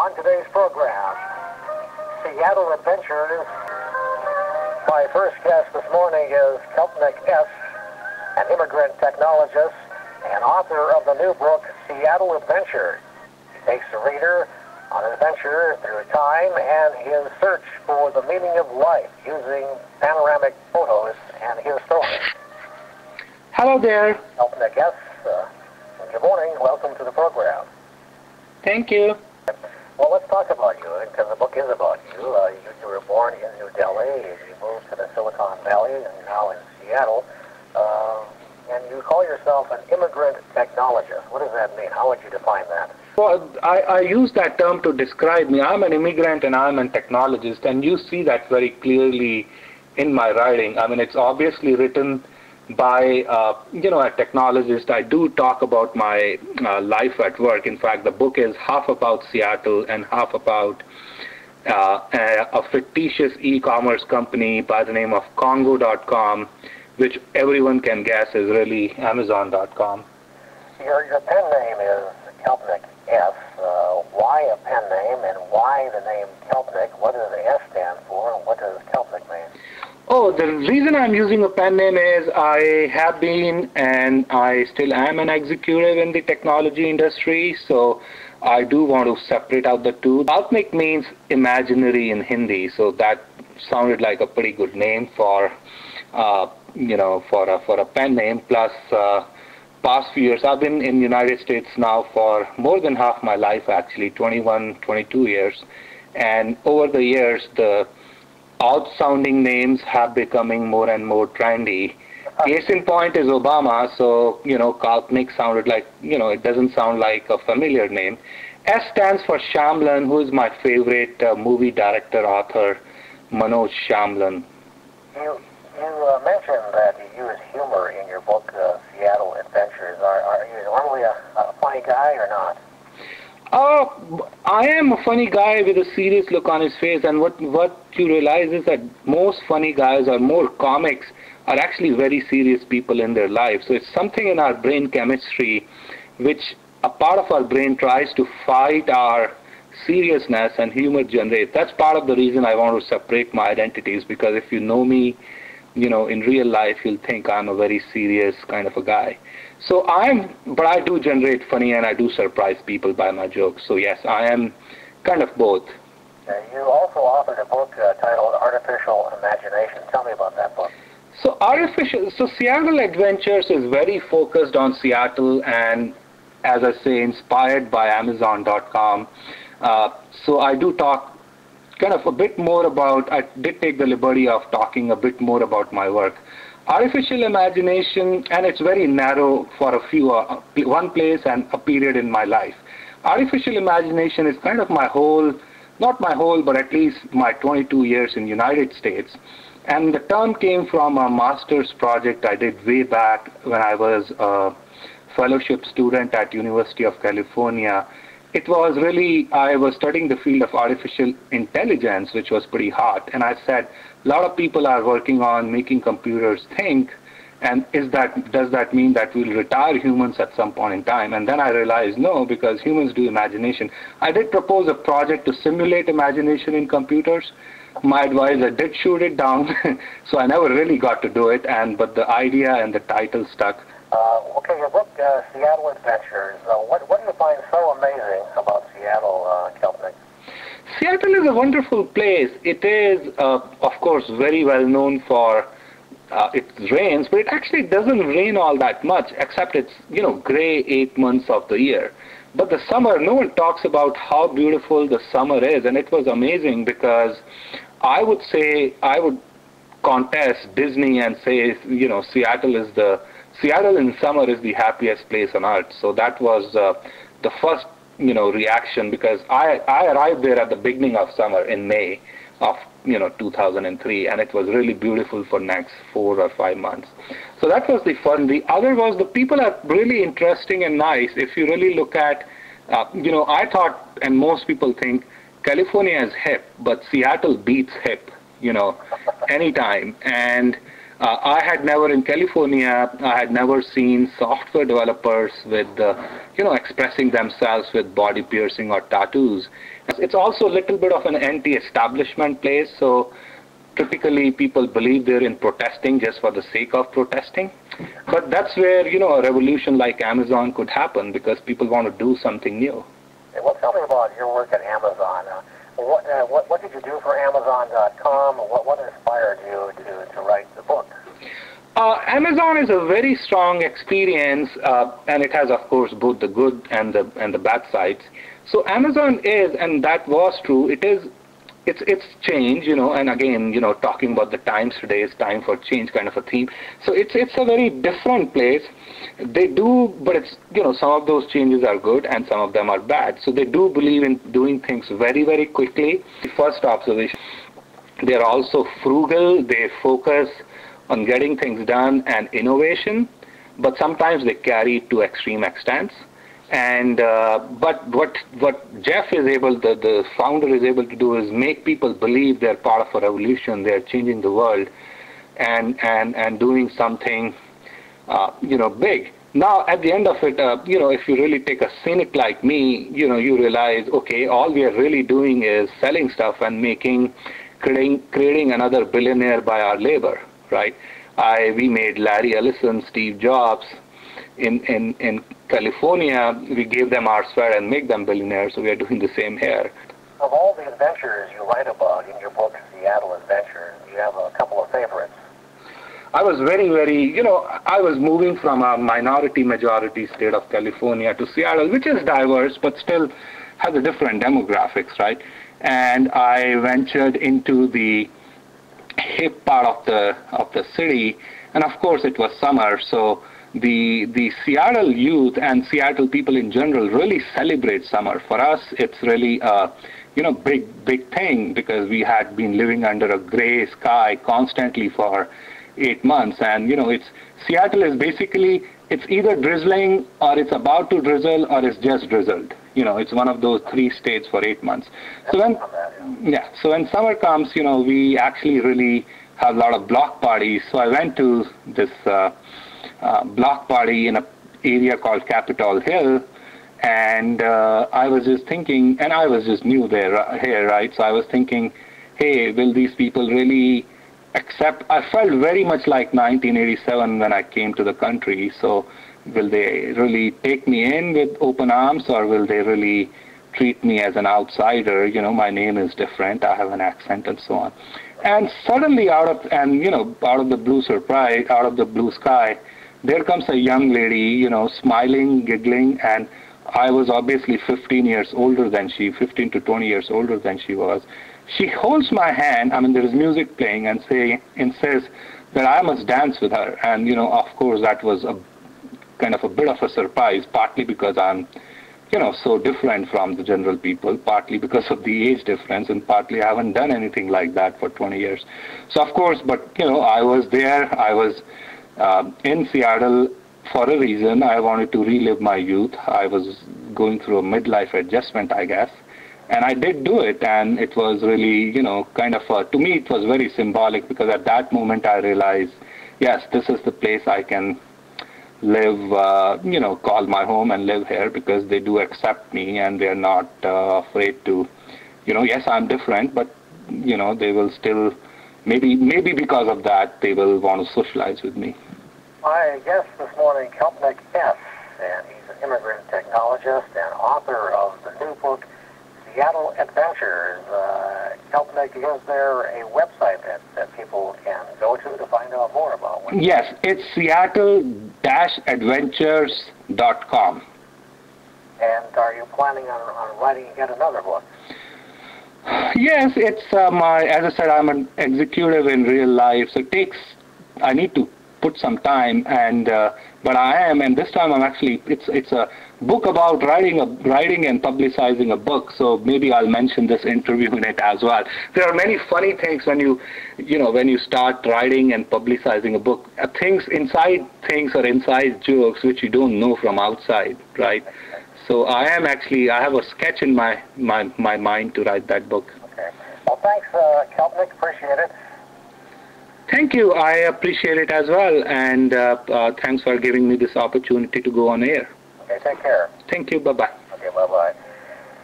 On today's program, Seattle Adventures. My first guest this morning is Kalpanik S, an immigrant technologist and author of the new book, Seattle Adventure. He takes the reader on an adventure through time and his search for the meaning of life using panoramic photos and his story. Hello there. Kalpanik S, good morning. Welcome to the program. Thank you. Well, let's talk about you, because the book is about you. You were born in New Delhi, you moved to the Silicon Valley, and you're now in Seattle. And you call yourself an immigrant technologist. What does that mean? How would you define that? Well, I use that term to describe me. I'm an immigrant and I'm a technologist, and you see that very clearly in my writing. I mean, it's obviously written by, a technologist. I do talk about my life at work. In fact, the book is half about Seattle and half about a fictitious e-commerce company by the name of Congo.com, which everyone can guess is really Amazon.com. Your pen name is Kalpanik S. Why a pen name, and why the name Kalpanik? What does the S stand for, and what does Kalpanik mean? Oh, the reason I'm using a pen name is I have been and I still am an executive in the technology industry, so I do want to separate out the two. Kalpanik means imaginary in Hindi, so that sounded like a pretty good name for for a pen name. Plus, past few years, I've been in the United States now for more than half my life, actually 21, 22 years, and over the years the odd-sounding names have becoming more and more trendy. Case in point is Obama, so, Kalpanik sounded like, it doesn't sound like a familiar name. S stands for Shyamlan, who is my favorite movie director, author, Manoj Shyamlan. You mentioned that you use humor in your book, Seattle Adventures. Are you normally a funny guy or not? I am a funny guy with a serious look on his face, and what you realize is that most funny guys or more comics are actually very serious people in their lives. So it's something in our brain chemistry which a part of our brain tries to fight our seriousness, and humor generates. That's part of the reason I want to separate my identities, because if you know me, in real life, you'll think I'm a very serious kind of a guy. So but I do generate funny and I do surprise people by my jokes. So yes, I am kind of both. You also authored a book titled Artificial Imagination. Tell me about that book. So Seattle Adventures is very focused on Seattle and, as I say, inspired by Amazon.com. So I do talk kind of a bit more about, I did take the liberty of talking a bit more about my work. Artificial imagination, and it's very narrow for one place and a period in my life. Artificial imagination is kind of my whole, not my whole, but at least my 22 years in the United States. And the term came from a master's project I did way back when I was a fellowship student at University of California. It was really, I was studying the field of artificial intelligence, which was pretty hot. And I said, a lot of people are working on making computers think, and does that mean that we'll retire humans at some point in time? And then I realized, no, because humans do imagination. I did propose a project to simulate imagination in computers. My advisor did shoot it down, so I never really got to do it, but the idea and the title stuck. Okay, your book, Seattle Adventures, what do you find so amazing about Seattle, Kalpanik? Seattle is a wonderful place. It is, of course, very well known for its rains, but it actually doesn't rain all that much, except it's, gray 8 months of the year. But the summer, no one talks about how beautiful the summer is, and it was amazing because I would contest Disney and say, Seattle in summer is the happiest place on earth. So that was the first, reaction, because I arrived there at the beginning of summer in May of 2003, and it was really beautiful for next 4 or 5 months. So that was the fun. The other was the people are really interesting and nice. If you really look at, I thought, and most people think, California is hip, but Seattle beats hip, anytime. And I had never in California, I had never seen software developers with, expressing themselves with body piercing or tattoos. It's also a little bit of an anti-establishment place, so typically people believe they're in protesting just for the sake of protesting. But that's where, a revolution like Amazon could happen because people want to do something new. Well, tell me about your work at Amazon. What did you do for Amazon.com? What inspired you to write the book? Amazon is a very strong experience, and it has, of course, both the good and the bad sides. So Amazon is, and that was true. It's change, and again, talking about the times today is time for change kind of a theme. So it's a very different place. They do, but it's, some of those changes are good and some of them are bad. So they do believe in doing things very, very quickly. First observation, they're also frugal. They focus on getting things done and innovation, but sometimes they carry it to extreme extents. And but what Jeff is able, the founder is able to do is make people believe they're part of a revolution, they're changing the world, and doing something, big. Now, at the end of it, if you really take a cynic like me, you realize, okay, all we are really doing is selling stuff and creating another billionaire by our labor, right? We made Larry Ellison, Steve Jobs. In California, we gave them our sweat and make them billionaires, so we are doing the same here. Of all the adventures you write about in your book, Seattle Adventure, you have a couple of favorites. I was very, I was moving from a minority-majority state of California to Seattle, which is diverse, but still has a different demographics, right? And I ventured into the hip part of the city, and of course it was summer, so the Seattle youth and Seattle people in general really celebrate summer. For us, it's really a big thing because we had been living under a gray sky constantly for 8 months, and Seattle is basically, it's either drizzling or it's about to drizzle or it's just drizzled. It's one of those 3 states for 8 months. So when summer comes, we actually really have a lot of block parties. So I went to this block party in an area called Capitol Hill, and I was just thinking, and I was just new here, right? So I was thinking, hey, will these people really accept? I felt very much like 1987 when I came to the country. So will they really take me in with open arms, or will they really treat me as an outsider? My name is different, I have an accent, and so on. And suddenly, out of the blue surprise, out of the blue sky, there comes a young lady, smiling, giggling, and I was obviously 15 to 20 years older than she was. She holds my hand, there is music playing, and says that I must dance with her. And, of course, that was a kind of a bit of a surprise, partly because I'm, so different from the general people, partly because of the age difference, and partly I haven't done anything like that for 20 years. So, of course, but, I was there, I was in Seattle for a reason. I wanted to relive my youth. I was going through a midlife adjustment, I guess. And I did do it, and it was really, to me it was very symbolic, because at that moment I realized, yes, this is the place I can live, call my home and live here, because they do accept me and they're not afraid to, yes, I'm different, but, they will still, maybe because of that, they will want to socialize with me. My guest this morning, Kalpanik S, and he's an immigrant technologist and author of the new book, Seattle Adventures. Kalpanik, is there a website that people can go to find out more about what? Yes, it's Seattle-adventures.com. And are you planning on writing yet another book? Yes, it's as I said, I'm an executive in real life, so I need to put some time, and but I am, and this time I'm actually, it's a book about writing and publicizing a book, so maybe I'll mention this interview in it as well. There are many funny things when you start writing and publicizing a book, inside jokes which you don't know from outside, right? So I have a sketch in my mind to write that book. Okay. Well, thanks, Kalpanik. Appreciate it. Thank you. I appreciate it as well, and thanks for giving me this opportunity to go on air. Okay, take care. Thank you. Bye-bye. Okay, bye-bye.